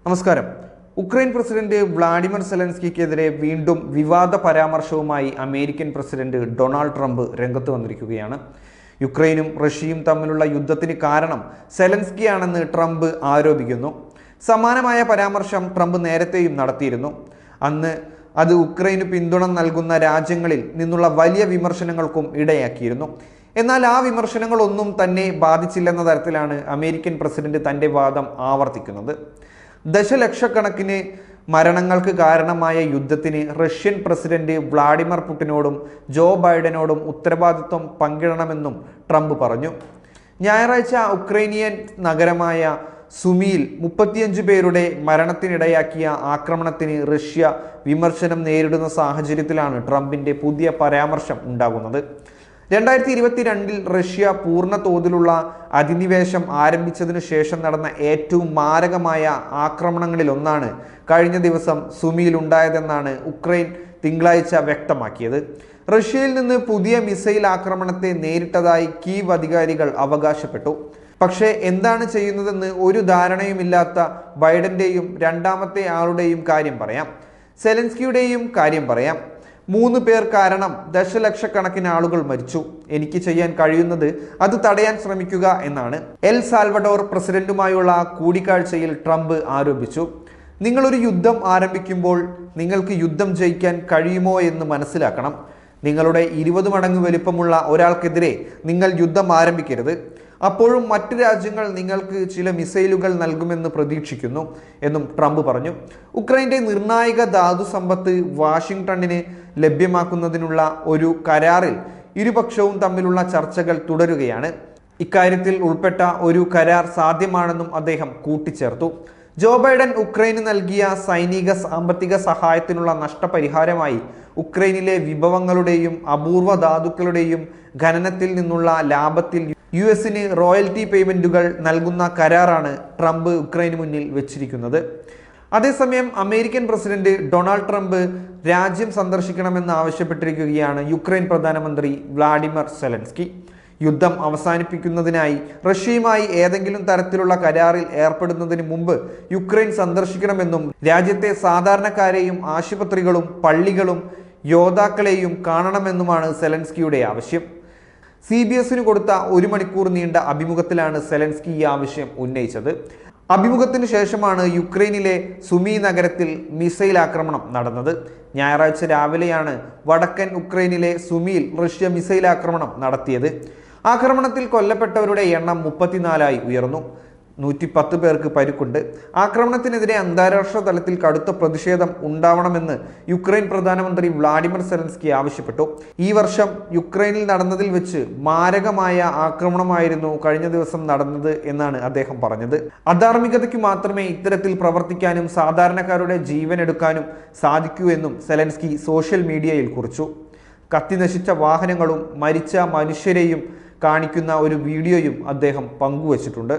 നമസ്കാരം. Ukraine president Vladimir സെലൻസ്കിക്കെതിരെ വീണ്ടും വിവാദ പരാമർശവുമായി അമേരിക്കൻ പ്രസിഡന്റ് ഡൊണാൾഡ് ട്രംപ് രംഗത്ത് വന്നിരിക്കുകയാണ്. യുക്രൈനും റഷ്യയും തമ്മിലുള്ള യുദ്ധത്തിന് കാരണം സെലൻസ്കിയാണെന്ന് ട്രംപ് ആരോപിക്കുന്നു. സമാനമായ പരാമർശം ട്രംപ് നേരത്തെയും നടത്തിയിരുന്നു. അന്ന് അത് ഉക്രൈന് പിന്തുണ നൽകുന്ന രാജ്യങ്ങളിൽ നിന്നുള്ള വലിയ വിമർശനങ്ങൾക്കും ഇടയാക്കിയിരുന്നു. എന്നാൽ ആ വിമർശനങ്ങളൊന്നും തന്നെ ബാധിച്ചില്ലെന്ന തരത്തിലാണ് അമേരിക്കൻ പ്രസിഡന്റ് തൻ്റെ വാദം ആവർത്തിക്കുന്നത്. ദശലക്ഷക്കണക്കിന് മരണങ്ങൾക്ക് കാരണമായ യുദ്ധത്തിന് റഷ്യൻ പ്രസിഡന്റ് വ്ളാഡിമിർ പുടിനോടും ജോ ബൈഡനോടും ഉത്തരവാദിത്വം പങ്കിടണമെന്നും ട്രംപ് പറഞ്ഞു. ഞായറാഴ്ച ഉക്രൈനിയൻ നഗരമായ സുമിയിൽ 35 പേരുടെ മരണത്തിനിടയാക്കിയ ആക്രമണത്തിന് റഷ്യ വിമർശനം നേരിടുന്ന സാഹചര്യത്തിലാണ് ട്രംപിന്റെ പുതിയ പരാമർശം ഉണ്ടാകുന്നത്. 2022 റഷ്യ പൂർണ്ണ തോതിലുള്ള അധിനിവേശം ആരംഭിച്ചതിനു ശേഷം നടന്ന ഏറ്റവും മാരകമായ ആക്രമണങ്ങളിലൊന്നാണ് കഴിഞ്ഞ ദിവസം സുമിയിൽ ഉണ്ടായതെന്നാണ് ഉക്രൈൻ തിങ്കളാഴ്ച വ്യക്തമാക്കിയത്. റഷ്യയിൽ നിന്ന് പുതിയ മിസൈൽ ആക്രമണത്തെ നേരിട്ടതായി കീവ് അധികാരികൾ അവകാശപ്പെട്ടു. പക്ഷേ എന്താണ് ചെയ്യുന്നതെന്ന് ഒരു ധാരണയുമില്ലാത്ത ബൈഡന്റെയും രണ്ടാമത്തെ ആളുടെയും കാര്യം പറയാം, സെലൻസ്കിയുടെയും കാര്യം പറയാം. 3 പേർ കാരണം ദശലക്ഷക്കണക്കിന് ആളുകൾ മരിച്ചു. എനിക്ക് ചെയ്യാൻ കഴിയുന്നത് അത് തടയാൻ ശ്രമിക്കുക എന്നാണ് എൽ സാൽവഡോർ പ്രസിഡന്റുമായുള്ള കൂടിക്കാഴ്ചയിൽ ട്രംപ് ആരോപിച്ചു. നിങ്ങളൊരു യുദ്ധം ആരംഭിക്കുമ്പോൾ നിങ്ങൾക്ക് യുദ്ധം ജയിക്കാൻ കഴിയുമോ എന്ന് മനസ്സിലാക്കണം. നിങ്ങളുടെ 20 മടങ്ങ് വലിപ്പമുള്ള ഒരാൾക്കെതിരെ നിങ്ങൾ യുദ്ധം ആരംഭിക്കരുത്. അപ്പോഴും മറ്റു രാജ്യങ്ങൾ നിങ്ങൾക്ക് ചില മിസൈലുകൾ നൽകുമെന്ന് പ്രതീക്ഷിക്കുന്നു എന്നും ട്രംപ് പറഞ്ഞു. ഉക്രൈന്റെ നിർണായക ധാതു സമ്പത്ത് വാഷിംഗ്ടണിന് ലഭ്യമാക്കുന്നതിനുള്ള ഒരു കരാറിൽ ഇരുപക്ഷവും തമ്മിലുള്ള ചർച്ചകൾ തുടരുകയാണ്. ഇക്കാര്യത്തിൽ ഉൾപ്പെട്ട ഒരു കരാർ സാധ്യമാണെന്നും അദ്ദേഹം കൂട്ടിച്ചേർത്തു. ജോ ബൈഡൻ ഉക്രൈന് നൽകിയ സൈനിക സാമ്പത്തിക സഹായത്തിനുള്ള നഷ്ടപരിഹാരമായി ഉക്രൈനിലെ വിഭവങ്ങളുടെയും അപൂർവ ധാതുക്കളുടെയും ഖനനത്തിൽ നിന്നുള്ള ലാഭത്തിൽ യുഎസിന് റോയൽറ്റി പേയ്മെന്റുകൾ നൽകുന്ന കരാറാണ് ട്രംപ് ഉക്രൈന് മുന്നിൽ വെച്ചിരിക്കുന്നത്. അതേസമയം അമേരിക്കൻ പ്രസിഡന്റ് ഡൊണാൾഡ് ട്രംപ് രാജ്യം സന്ദർശിക്കണമെന്ന് ആവശ്യപ്പെട്ടിരിക്കുകയാണ് യുക്രൈൻ പ്രധാനമന്ത്രി വ്ളാഡിമിർ സെലൻസ്കി. യുദ്ധം അവസാനിപ്പിക്കുന്നതിനായി റഷ്യയുമായി ഏതെങ്കിലും തരത്തിലുള്ള കരാറിൽ ഏർപ്പെടുന്നതിന് മുമ്പ് യുക്രൈൻ സന്ദർശിക്കണമെന്നും രാജ്യത്തെ സാധാരണക്കാരെയും ആശുപത്രികളും പള്ളികളും യോദ്ധാക്കളെയും കാണണമെന്നുമാണ് സെലൻസ്കിയുടെ ആവശ്യം. CBSന് കൊടുത്ത 1 മണിക്കൂർ നീണ്ട അഭിമുഖത്തിലാണ് സെലൻസ്കി ഈ ആവശ്യം ഉന്നയിച്ചത്. അഭിമുഖത്തിന് ശേഷമാണ് യുക്രൈനിലെ സുമി നഗരത്തിൽ മിസൈൽ ആക്രമണം നടന്നത്. ഞായറാഴ്ച രാവിലെയാണ് വടക്കൻ ഉക്രൈനിലെ സുമിയിൽ റഷ്യ മിസൈൽ ആക്രമണം നടത്തിയത്. ആക്രമണത്തിൽ കൊല്ലപ്പെട്ടവരുടെ എണ്ണം 34 ഉയർന്നു. 110 പേർക്ക് പരിക്കുണ്ട്. ആക്രമണത്തിനെതിരെ അന്താരാഷ്ട്ര തലത്തിൽ കടുത്ത പ്രതിഷേധം ഉണ്ടാവണമെന്ന് യുക്രൈൻ പ്രധാനമന്ത്രി വ്ളാഡിമിർ സെലൻസ്കി ആവശ്യപ്പെട്ടു. ഈ വർഷം യുക്രൈനിൽ നടന്നതിൽ വെച്ച് മാരകമായ ആക്രമണമായിരുന്നു കഴിഞ്ഞ ദിവസം നടന്നത് എന്നാണ് അദ്ദേഹം പറഞ്ഞത്. അധാർമികതയ്ക്ക് മാത്രമേ ഇത്തരത്തിൽ പ്രവർത്തിക്കാനും സാധാരണക്കാരുടെ ജീവൻ എടുക്കാനും സാധിക്കൂ എന്നും സെലൻസ്കി സോഷ്യൽ മീഡിയയിൽ കുറിച്ചു. കത്തിനശിച്ച വാഹനങ്ങളും മരിച്ച മനുഷ്യരെയും കാണിക്കുന്ന ഒരു വീഡിയോയും അദ്ദേഹം പങ്കുവച്ചിട്ടുണ്ട്.